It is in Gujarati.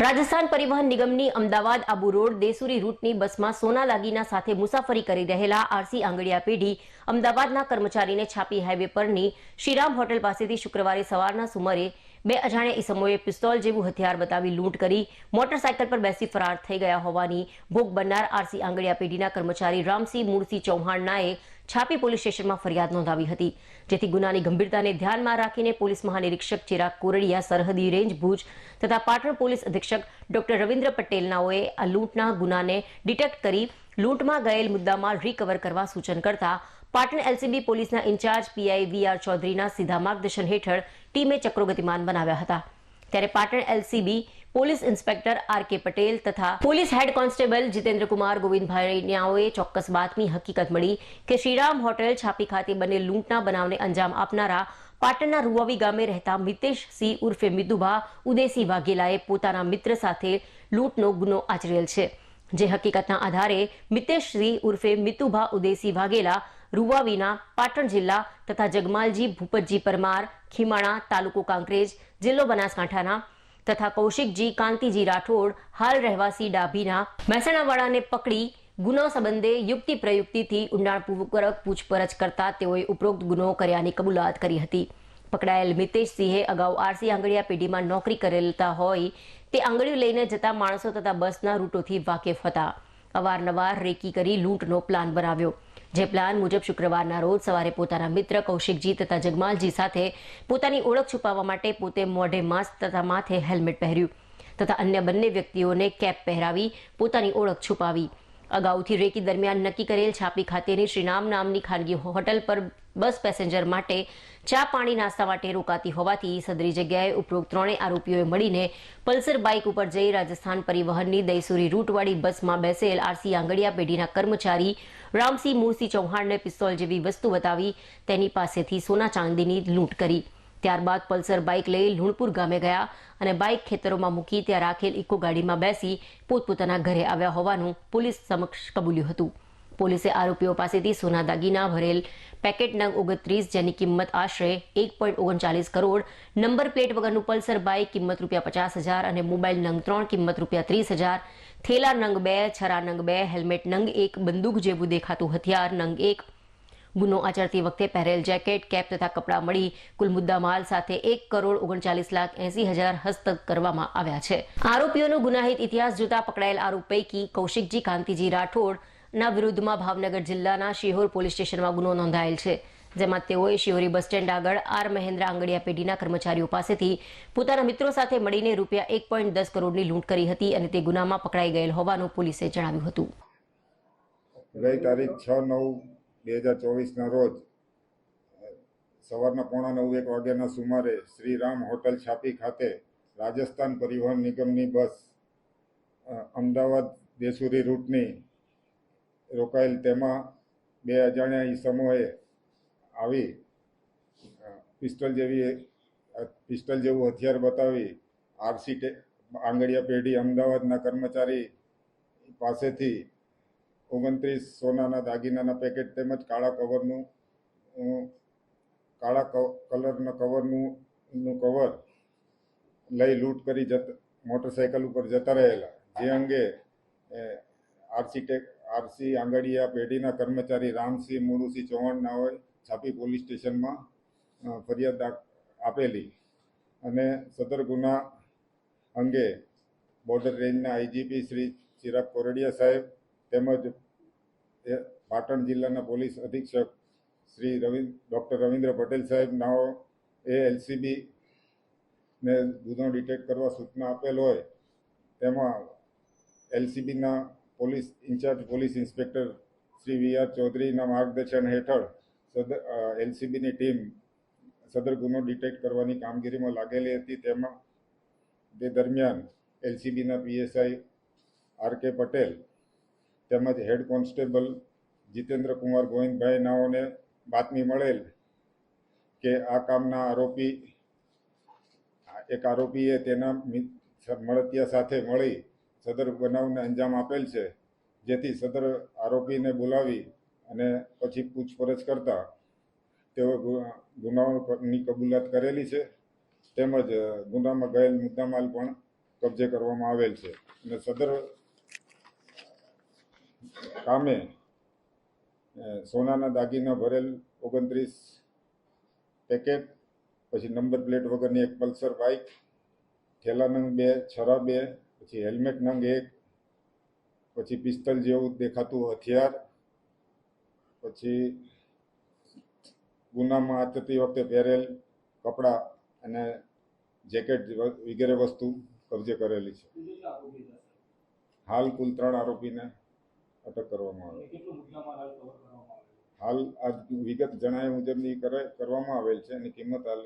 રાજસ્થાન પરિવહન નિગમની અમદાવાદ આબુ રોડ દેસુરી રૂટની બસમાં સોના દાગીના સાથે મુસાફરી કરી રહેલા આરસી આંગડિયા પેઢી અમદાવાદના કર્મચારીને છાપી હાઈવે પરની શ્રીરામ હોટેલ પાસેથી શુક્રવારે સવારના સુમારે બે અજાણ્યા ઈસમોએ પિસ્તોલ જેવું હથિયાર બતાવી લૂંટ કરી મોટરસાયકલ પર બેસી ફરાર થઈ ગયા હોવાની ભોગ બનનાર આરસી આંગડિયા પેઢીના કર્મચારી રામસિંહ મૂળસિંહ ચૌહાણનાએ છાપી પોલીસ સ્ટેશનમાં ફરિયાદ નોંધાવી હતી, જેથી ગુનાની ગંભીરતાને ધ્યાનમાં રાખીને પોલીસ મહાનિરીક્ષક ચિરાગ કોરડિયા, સરહદી રેન્જ ભુજ તથા પાટણ પોલીસ અધિક્ષક ડોક્ટર રવિન્દ્ર પટેલનાઓએ આ લૂંટના ગુનાને ડિટેક્ટ કરી લૂંટમાં ગયેલ મુદ્દામાલ રિકવર કરવા સૂચન કરતા પાટણ એલસીબી પોલીસના ઇન્ચાર્જ પીઆઈ વીઆર ચૌધરીના સીધા માર્ગદર્શન હેઠળ ટીમે ચક્રો ગતિમાન બનાવ્યા હતા। ત્યારે Patan LCB police inspector R K Patel તથા પોલીસ હેડ કોન્સ્ટેબલ જીતેન્દ્રકુમાર ગોવિંદભાઈનાઓએ ચોક્કસ બાતમી હકીકત મળી કે શ્રીરામ હોટેલ છાપી ખાતે બને લૂંટના બનાવને અંજામ આપનારા પાટણના રૂવાવી ગામે રહેતા મિતેશસિંહ ઉર્ફે મિતુભા ઉદેસી વાઘેલાએ પોતાના મિત્ર સાથે લૂંટનો ગુનો આચરેલ છે, જે હકીકતના આધારે મિતેશસિંહ ઉર્ફે મિતુભા ઉદેસી વાઘેલા રૂવાવીના પાટણ જિલ્લા તથા જગમાલજી ભૂપતજી પરમાર ખીમાણા તાલુકો કાંકરેજ જિલ્લો બનાસકાંઠાના તથા કૌશિકજી કાંતિજી રાઠોડ હાલ રહેવાસી ડાભીના મહેસાણાવાળાને પકડી ગુનો સંબંધે યુક્તિ પ્રયુક્તિથી ઊંડાણપૂર્વક પૂછપરછ કરતા તેઓએ ઉપરોક્ત ગુનો કર્યાની કબૂલાત કરી હતી। પકડાયેલ મિતેશસિંહે અગાઉ આરસી આંગડિયા પેઢીમાં નોકરી કરેલતા હોય તે આંગળીઓ લઈને જતા માણસો તથા બસના રૂટોથી વાકેફ હતા। અવારનવાર રેકી કરી લૂંટનો પ્લાન બનાવ્યો, જે પ્લાન મુજબ શુક્રવારના રોજ સવારે પોતાના મિત્ર કૌશિકજી તથા જગમાલજી સાથે પોતાની ઓળખ છુપાવવા માટે પોતે મોઢે માસ્ક તથા માથે હેલ્મેટ પહેર્યું તથા અન્ય બંને વ્યક્તિઓને કેપ પહેરાવી પોતાની ઓળખ છુપાવી અગાઉથી રેકી દરમિયાન નક્કી કરેલ છાપી ખાતેની શ્રીરામ નામની ખાનગી હોટલ પર બસ પેસેન્જર માટે ચા પાણી નાસ્તા માટે રોકાતી હોવાથી સદરી જગ્યાએ ઉપરોક્ત ત્રણેય આરોપીઓએ મળીને પલ્સર બાઇક ઉપર જઈ રાજસ્થાન પરિવહનની દૈસુરી રૂટવાળી બસમાં બેસેલ આરસી આંગડિયા પેઢીના કર્મચારી રામસિંહ મૂળસિંહ ચૌહાણને પિસ્તોલ જેવી વસ્તુ બતાવી તેની પાસેથી સોના ચાંદીની લૂંટ કરી। ત્યારબાદ પલ્સર બાઇક લઈ લુણપુર ગામે ગયા અને બાઇક ખેતરોમાં મૂકી ત્યાં રાખેલ ઇકો ગાડીમાં બેસી પોતપોતાના ઘરે આવ્યા હોવાનું પોલીસ સમક્ષ કબૂલ્યું હતું। પોલીસે આરોપીઓ પાસેથી સોના દાગીના ભરેલ પેકેટ નંગ 29 જેની કિંમત આશરે 1.39 કરોડ, નંબર પ્લેટ વગરનું પલ્સર બાઇક કિંમત ₹50,000 અને મોબાઈલ નંગ 3 કિંમત ₹30,000, થેલા નંગ 2, છરા નંગ 2, હેલ્મેટ નંગ 1, બંદૂક જેવું દેખાતું હથિયાર નંગ 1, ગુનો આચરતી વખતે પહેરેલ જેકેટ, કેપ તથા કપડાં મળી કુલ મુદ્દામાલ સાથે ₹1,39,80,000 હસ્તગત કરવામાં આવ્યા છે। આરોપીઓનો ગુનાહિત ઇતિહાસ જોતા પકડાયેલ આરોપ પૈકી કૌશિકજી કાંતિજી રાઠોડના વિરુદ્ધમાં ભાવનગર જિલ્લાના શિહોર પોલીસ સ્ટેશનમાં ગુનો નોંધાયેલ છે, જેમાં તેઓએ શિહોરી બસ સ્ટેન્ડ આગળ આર મહેન્દ્ર આંગડિયા પેઢીના કર્મચારીઓ પાસેથી પોતાના મિત્રો સાથે મળીને ₹1.10 કરોડની લૂંટ કરી હતી અને તે ગુનામાં પકડાઈ ગયેલ હોવાનું પોલીસે જણાવ્યું હતું। ગઈ તારીખ 6/9/2024 રોજ સવારના 8:45 વાગ્યાના સુમારે શ્રીરામ હોટલ છાપી ખાતે રાજસ્થાન પરિવહન નિગમની બસ અમદાવાદ દેસુરી રૂટની રોકાયેલ, તેમાં બે અજાણ્યા ઈસમોએ આવી પિસ્તોલ જેવું હથિયાર બતાવી આરસી આંગડિયા પેઢી અમદાવાદના કર્મચારી પાસેથી 29 સોનાના દાગીનાના પેકેટ તેમજ કાળા કલરના કવરનું કવર લઈ લૂંટ કરી મોટરસાયકલ ઉપર જતા રહેલા, જે અંગે આરસી આંગડિયા પેઢીના કર્મચારી રામસિંહ મૂળસિંહ ચૌહાણનાઓએ છાપી પોલીસ સ્ટેશનમાં ફરિયાદ આપેલી અને સદર ગુના અંગે બોર્ડર રેન્જના આઈજીપી શ્રી ચિરાગ કોરડિયા સાહેબ તેમજ પાટણ જિલ્લાના પોલીસ અધિક્ષક શ્રી ડોક્ટર રવિન્દ્ર પટેલ સાહેબ નાઓ એલસીબી ને ગુનો ડિટેક્ટ કરવા સૂચના આપેલ હોય, તેમાં એલસીબીના police in charge police inspector Shri V R ચૌધરીના માર્ગદર્શન હેઠળ એલસીબીની ટીમ સદર ગુનો ડિટેક્ટ કરવાની કામગીરીમાં લાગેલી હતી। તેમાં તે દરમિયાન એલસીબીના પીએસઆઈ આર કે પટેલ તેમજ હેડ કોન્સ્ટેબલ જીતેન્દ્રકુમાર ગોવિંદભાઈનાઓને બાતમી મળેલ કે આ કામના એક આરોપીએ તેના મળતિયા સાથે મળી સદર બનાવને અંજામ આપેલ છે, જેથી સદર આરોપીને બોલાવી અને પછી પૂછપરછ કરતા તેઓ ગુનાની કબૂલાત કરેલી છે, તેમજ ગુનામાં ગયેલ મુદ્દામાલ પણ કબજે કરવામાં આવેલ છે અને સદર કામે સોનાના દાગીના ભરેલ 29 પેકેટ, પછી નંબર પ્લેટ વગરની એક પલ્સર બાઇક, થેલા નંગ 2, છરા 2, પછી હેલ્મેટ નંગ 1, પછી પિસ્તલ જેવું દેખાતું હથિયાર, પછી ગુનામાં આચરતી વખતે પહેરેલ કપડાં અને જેકેટ વગેરે વસ્તુ કબજે કરેલી છે. હાલ કુલ 3 આરોપીને અટક કરવામાં આવી. હાલ આ વિગત જણાવ્યા મુજબની કરવામાં આવેલ છે અને કિંમત હાલ